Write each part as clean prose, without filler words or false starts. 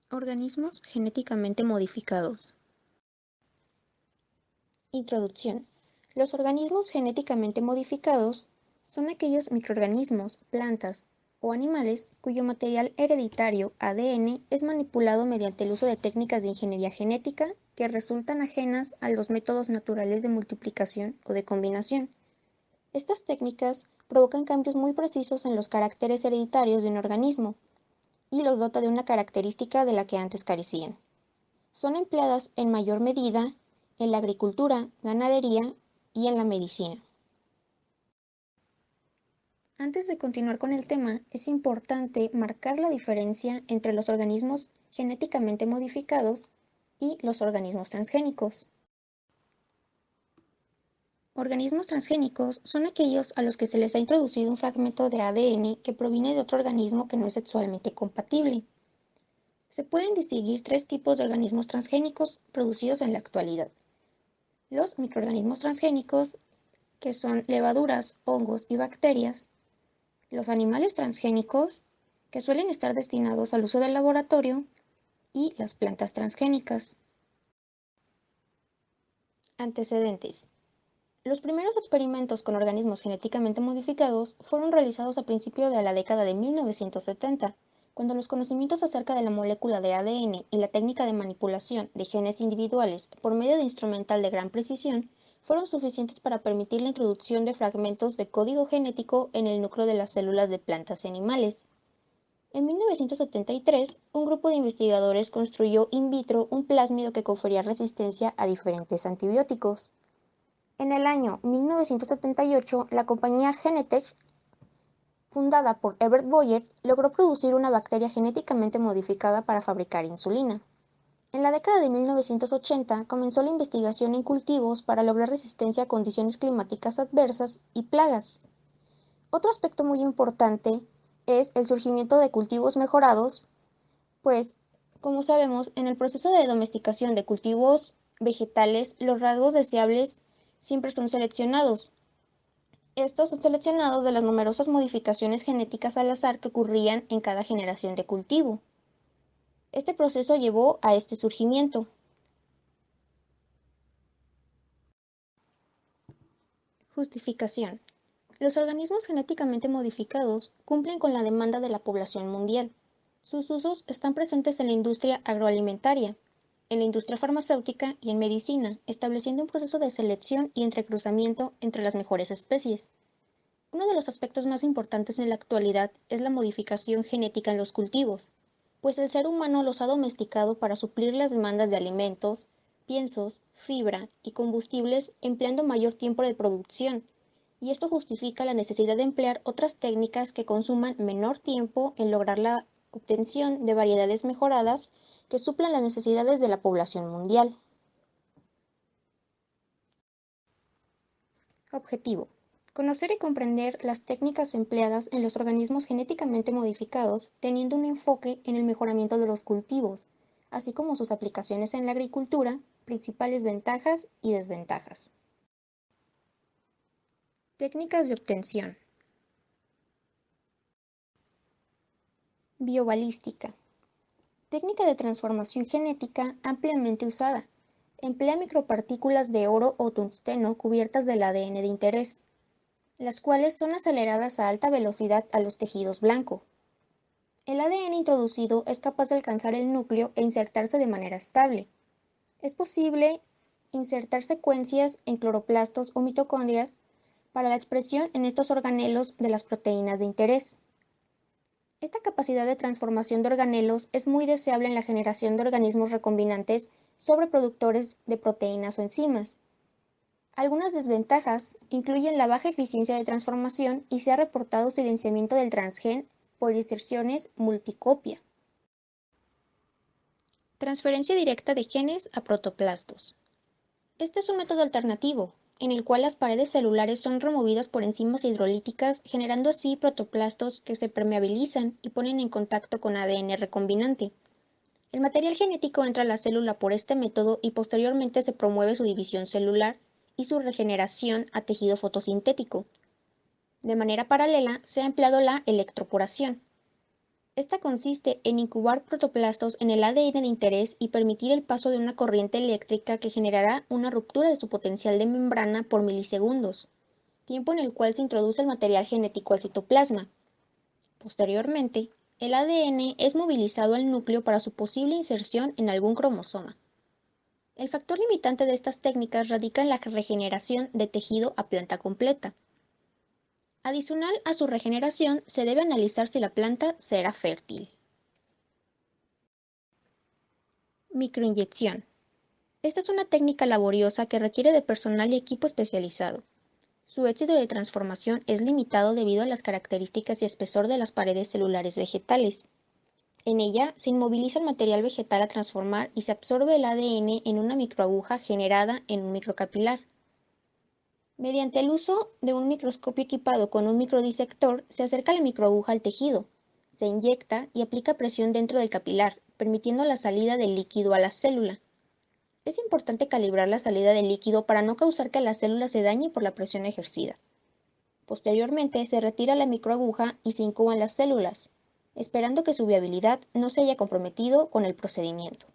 Organismos genéticamente modificados. Introducción. Los organismos genéticamente modificados son aquellos microorganismos, plantas o animales cuyo material hereditario ADN es manipulado mediante el uso de técnicas de ingeniería genética que resultan ajenas a los métodos naturales de multiplicación o de combinación. Estas técnicas provocan cambios muy precisos en los caracteres hereditarios de un organismo y los dota de una característica de la que antes carecían. Son empleadas en mayor medida en la agricultura, ganadería y en la medicina. Antes de continuar con el tema, es importante marcar la diferencia entre los organismos genéticamente modificados y los organismos transgénicos. Organismos transgénicos son aquellos a los que se les ha introducido un fragmento de ADN que proviene de otro organismo que no es sexualmente compatible. Se pueden distinguir tres tipos de organismos transgénicos producidos en la actualidad. Los microorganismos transgénicos, que son levaduras, hongos y bacterias. Los animales transgénicos, que suelen estar destinados al uso del laboratorio. Y las plantas transgénicas. Antecedentes. Los primeros experimentos con organismos genéticamente modificados fueron realizados a principios de la década de 1970, cuando los conocimientos acerca de la molécula de ADN y la técnica de manipulación de genes individuales por medio de instrumental de gran precisión fueron suficientes para permitir la introducción de fragmentos de código genético en el núcleo de las células de plantas y animales. En 1973, un grupo de investigadores construyó in vitro un plásmido que confería resistencia a diferentes antibióticos. En el año 1978, la compañía Genentech, fundada por Herbert Boyer, logró producir una bacteria genéticamente modificada para fabricar insulina. En la década de 1980 comenzó la investigación en cultivos para lograr resistencia a condiciones climáticas adversas y plagas. Otro aspecto muy importante es el surgimiento de cultivos mejorados, pues, como sabemos, en el proceso de domesticación de cultivos vegetales, los rasgos deseables siempre son seleccionados. Estos son seleccionados de las numerosas modificaciones genéticas al azar que ocurrían en cada generación de cultivo. Este proceso llevó a este surgimiento. Justificación. Los organismos genéticamente modificados cumplen con la demanda de la población mundial. Sus usos están presentes en la industria agroalimentaria, en la industria farmacéutica y en medicina, estableciendo un proceso de selección y entrecruzamiento entre las mejores especies. Uno de los aspectos más importantes en la actualidad es la modificación genética en los cultivos, pues el ser humano los ha domesticado para suplir las demandas de alimentos, piensos, fibra y combustibles empleando mayor tiempo de producción, y esto justifica la necesidad de emplear otras técnicas que consuman menor tiempo en lograr la obtención de variedades mejoradas que suplan las necesidades de la población mundial. Objetivo. Conocer y comprender las técnicas empleadas en los organismos genéticamente modificados, teniendo un enfoque en el mejoramiento de los cultivos, así como sus aplicaciones en la agricultura, principales ventajas y desventajas. Técnicas de obtención. Biobalística. Técnica de transformación genética ampliamente usada. Emplea micropartículas de oro o tungsteno cubiertas del ADN de interés, las cuales son aceleradas a alta velocidad a los tejidos blanco. El ADN introducido es capaz de alcanzar el núcleo e insertarse de manera estable. Es posible insertar secuencias en cloroplastos o mitocondrias para la expresión en estos organelos de las proteínas de interés. Esta capacidad de transformación de organelos es muy deseable en la generación de organismos recombinantes sobreproductores de proteínas o enzimas. Algunas desventajas incluyen la baja eficiencia de transformación y se ha reportado silenciamiento del transgen por inserciones multicopia. Transferencia directa de genes a protoplastos. Este es un método alternativo, en el cual las paredes celulares son removidas por enzimas hidrolíticas, generando así protoplastos que se permeabilizan y ponen en contacto con ADN recombinante. El material genético entra a la célula por este método y posteriormente se promueve su división celular y su regeneración a tejido fotosintético. De manera paralela, se ha empleado la electroporación. Esta consiste en incubar protoplastos en el ADN de interés y permitir el paso de una corriente eléctrica que generará una ruptura de su potencial de membrana por milisegundos, tiempo en el cual se introduce el material genético al citoplasma. Posteriormente, el ADN es movilizado al núcleo para su posible inserción en algún cromosoma. El factor limitante de estas técnicas radica en la regeneración de tejido a planta completa. Adicional a su regeneración, se debe analizar si la planta será fértil. Microinyección. Esta es una técnica laboriosa que requiere de personal y equipo especializado. Su éxito de transformación es limitado debido a las características y espesor de las paredes celulares vegetales. En ella se inmoviliza el material vegetal a transformar y se absorbe el ADN en una microaguja generada en un microcapilar. Mediante el uso de un microscopio equipado con un microdisector, se acerca la microaguja al tejido, se inyecta y aplica presión dentro del capilar, permitiendo la salida del líquido a la célula. Es importante calibrar la salida del líquido para no causar que la célula se dañe por la presión ejercida. Posteriormente, se retira la microaguja y se incuban las células, esperando que su viabilidad no se haya comprometido con el procedimiento.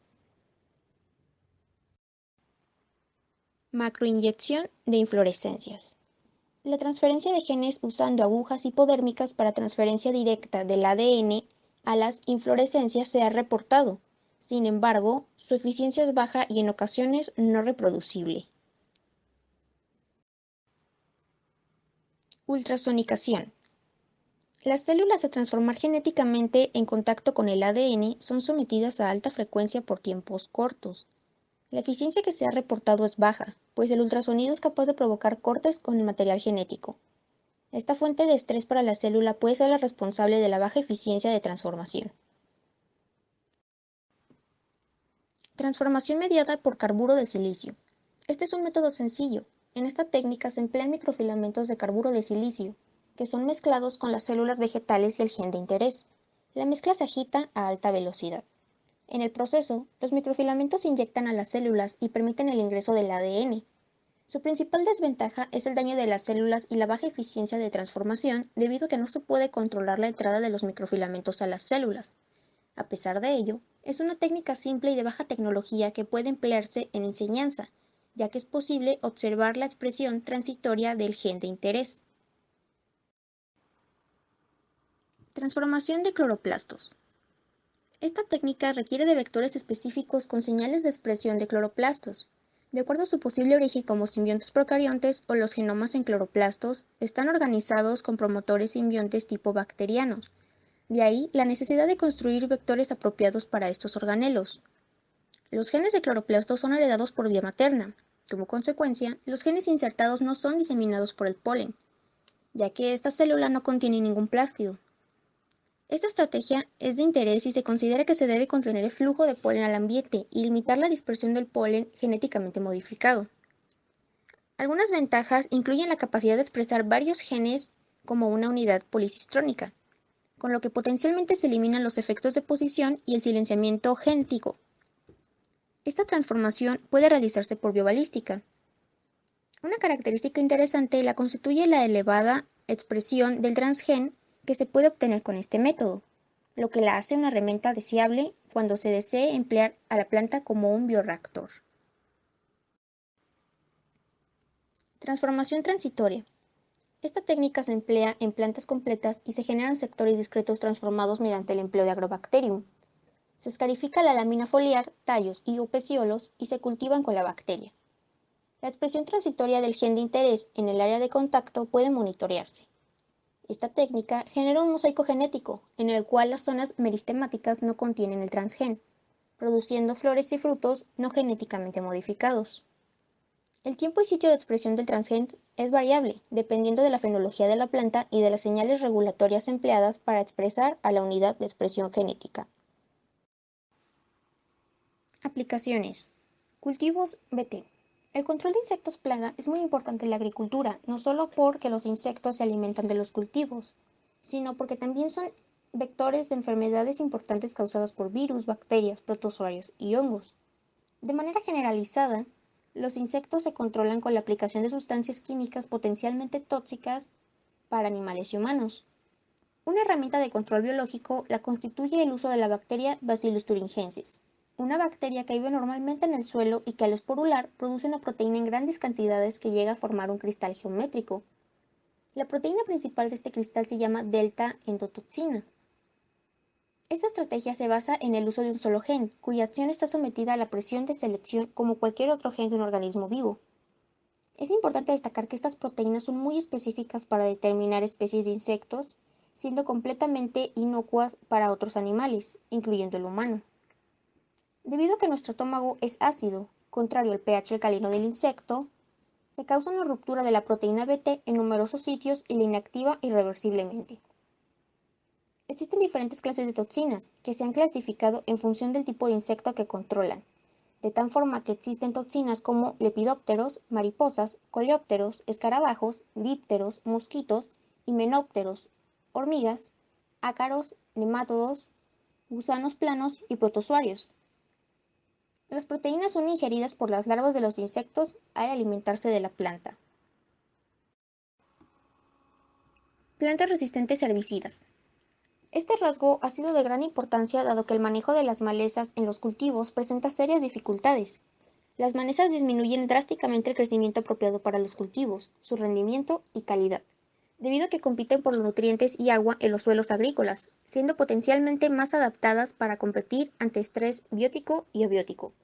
Macroinyección de inflorescencias. La transferencia de genes usando agujas hipodérmicas para transferencia directa del ADN a las inflorescencias se ha reportado. Sin embargo, su eficiencia es baja y en ocasiones no reproducible. Ultrasonicación. Las células a transformar genéticamente en contacto con el ADN son sometidas a alta frecuencia por tiempos cortos. La eficiencia que se ha reportado es baja, pues el ultrasonido es capaz de provocar cortes con el material genético. Esta fuente de estrés para la célula puede ser la responsable de la baja eficiencia de transformación. Transformación mediada por carburo de silicio. Este es un método sencillo. En esta técnica se emplean microfilamentos de carburo de silicio, que son mezclados con las células vegetales y el gen de interés. La mezcla se agita a alta velocidad. En el proceso, los microfilamentos se inyectan a las células y permiten el ingreso del ADN. Su principal desventaja es el daño de las células y la baja eficiencia de transformación debido a que no se puede controlar la entrada de los microfilamentos a las células. A pesar de ello, es una técnica simple y de baja tecnología que puede emplearse en enseñanza, ya que es posible observar la expresión transitoria del gen de interés. Transformación de cloroplastos. Esta técnica requiere de vectores específicos con señales de expresión de cloroplastos. De acuerdo a su posible origen como simbiontes procariontes o los genomas en cloroplastos, están organizados con promotores simbiontes tipo bacterianos. De ahí la necesidad de construir vectores apropiados para estos organelos. Los genes de cloroplastos son heredados por vía materna. Como consecuencia, los genes insertados no son diseminados por el polen, ya que esta célula no contiene ningún plástido. Esta estrategia es de interés y se considera que se debe contener el flujo de polen al ambiente y limitar la dispersión del polen genéticamente modificado. Algunas ventajas incluyen la capacidad de expresar varios genes como una unidad policistrónica, con lo que potencialmente se eliminan los efectos de posición y el silenciamiento genético. Esta transformación puede realizarse por biobalística. Una característica interesante la constituye la elevada expresión del transgen que se puede obtener con este método, lo que la hace una herramienta deseable cuando se desee emplear a la planta como un bioreactor. Transformación transitoria. Esta técnica se emplea en plantas completas y se generan sectores discretos transformados mediante el empleo de Agrobacterium. Se escarifica la lámina foliar, tallos y pecíolos y se cultivan con la bacteria. La expresión transitoria del gen de interés en el área de contacto puede monitorearse. Esta técnica genera un mosaico genético, en el cual las zonas meristemáticas no contienen el transgen, produciendo flores y frutos no genéticamente modificados. El tiempo y sitio de expresión del transgen es variable, dependiendo de la fenología de la planta y de las señales regulatorias empleadas para expresar a la unidad de expresión genética. Aplicaciones. Cultivos BT. El control de insectos plaga es muy importante en la agricultura, no solo porque los insectos se alimentan de los cultivos, sino porque también son vectores de enfermedades importantes causadas por virus, bacterias, protozoarios y hongos. De manera generalizada, los insectos se controlan con la aplicación de sustancias químicas potencialmente tóxicas para animales y humanos. Una herramienta de control biológico la constituye el uso de la bacteria Bacillus thuringiensis, una bacteria que vive normalmente en el suelo y que al esporular produce una proteína en grandes cantidades que llega a formar un cristal geométrico. La proteína principal de este cristal se llama delta endotoxina. Esta estrategia se basa en el uso de un solo gen, cuya acción está sometida a la presión de selección como cualquier otro gen de un organismo vivo. Es importante destacar que estas proteínas son muy específicas para determinar especies de insectos, siendo completamente inocuas para otros animales, incluyendo el humano. Debido a que nuestro estómago es ácido, contrario al pH alcalino del insecto, se causa una ruptura de la proteína Bt en numerosos sitios y la inactiva irreversiblemente. Existen diferentes clases de toxinas que se han clasificado en función del tipo de insecto que controlan, de tal forma que existen toxinas como lepidópteros, mariposas, coleópteros, escarabajos, dípteros, mosquitos, himenópteros, hormigas, ácaros, nemátodos, gusanos planos y protozoarios. Las proteínas son ingeridas por las larvas de los insectos al alimentarse de la planta. Plantas resistentes a herbicidas. Este rasgo ha sido de gran importancia dado que el manejo de las malezas en los cultivos presenta serias dificultades. Las malezas disminuyen drásticamente el crecimiento apropiado para los cultivos, su rendimiento y calidad, debido a que compiten por los nutrientes y agua en los suelos agrícolas, siendo potencialmente más adaptadas para competir ante estrés biótico y abiótico.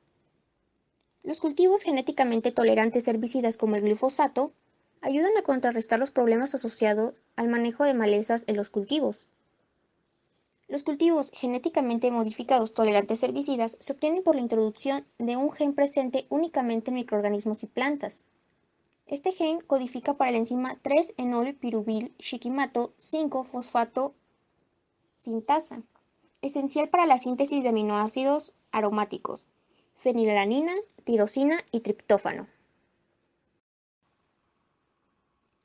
Los cultivos genéticamente tolerantes a herbicidas como el glifosato ayudan a contrarrestar los problemas asociados al manejo de malezas en los cultivos. Los cultivos genéticamente modificados tolerantes a herbicidas se obtienen por la introducción de un gen presente únicamente en microorganismos y plantas. Este gen codifica para la enzima 3-enol-piruvyl-shikimato 5-fosfato sintasa, esencial para la síntesis de aminoácidos aromáticos, fenilalanina, tirosina y triptófano.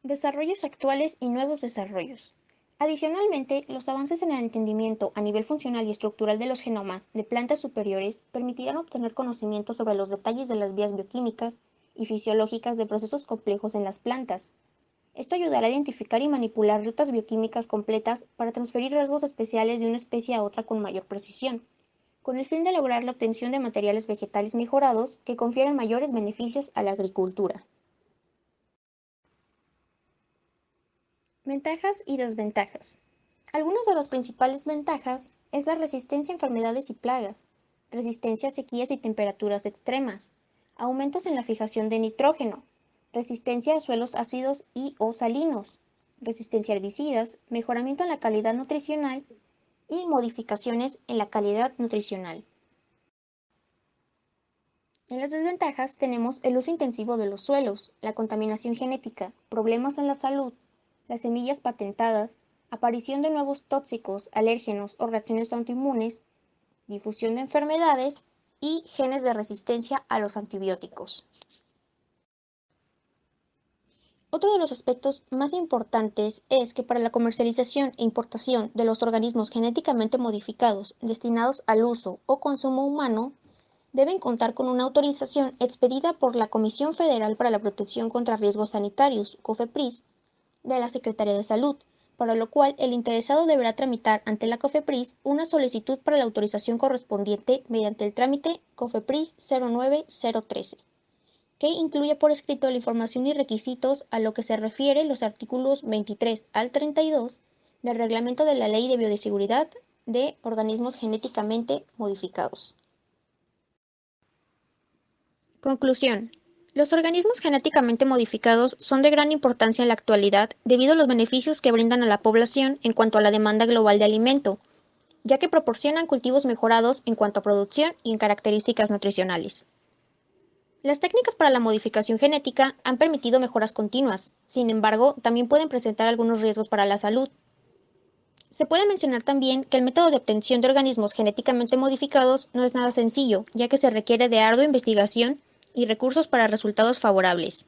Desarrollos actuales y nuevos desarrollos. Adicionalmente, los avances en el entendimiento a nivel funcional y estructural de los genomas de plantas superiores permitirán obtener conocimiento sobre los detalles de las vías bioquímicas y fisiológicas de procesos complejos en las plantas. Esto ayudará a identificar y manipular rutas bioquímicas completas para transferir rasgos especiales de una especie a otra con mayor precisión, con el fin de lograr la obtención de materiales vegetales mejorados que confieren mayores beneficios a la agricultura. Ventajas y desventajas. Algunas de las principales ventajas es la resistencia a enfermedades y plagas, resistencia a sequías y temperaturas extremas, aumentos en la fijación de nitrógeno, resistencia a suelos ácidos y o salinos, resistencia a herbicidas, mejoramiento en la calidad nutricional y modificaciones en la calidad nutricional. En las desventajas tenemos el uso intensivo de los suelos, la contaminación genética, problemas en la salud, las semillas patentadas, aparición de nuevos tóxicos, alérgenos o reacciones autoinmunes, difusión de enfermedades y genes de resistencia a los antibióticos. Otro de los aspectos más importantes es que para la comercialización e importación de los organismos genéticamente modificados destinados al uso o consumo humano, deben contar con una autorización expedida por la Comisión Federal para la Protección contra Riesgos Sanitarios, COFEPRIS, de la Secretaría de Salud, para lo cual el interesado deberá tramitar ante la COFEPRIS una solicitud para la autorización correspondiente mediante el trámite COFEPRIS 09013, que incluye por escrito la información y requisitos a lo que se refiere los artículos 23 al 32 del Reglamento de la Ley de Bioseguridad de Organismos Genéticamente Modificados. Conclusión. Los organismos genéticamente modificados son de gran importancia en la actualidad debido a los beneficios que brindan a la población en cuanto a la demanda global de alimento, ya que proporcionan cultivos mejorados en cuanto a producción y en características nutricionales. Las técnicas para la modificación genética han permitido mejoras continuas, sin embargo, también pueden presentar algunos riesgos para la salud. Se puede mencionar también que el método de obtención de organismos genéticamente modificados no es nada sencillo, ya que se requiere de ardua investigación y recursos para resultados favorables.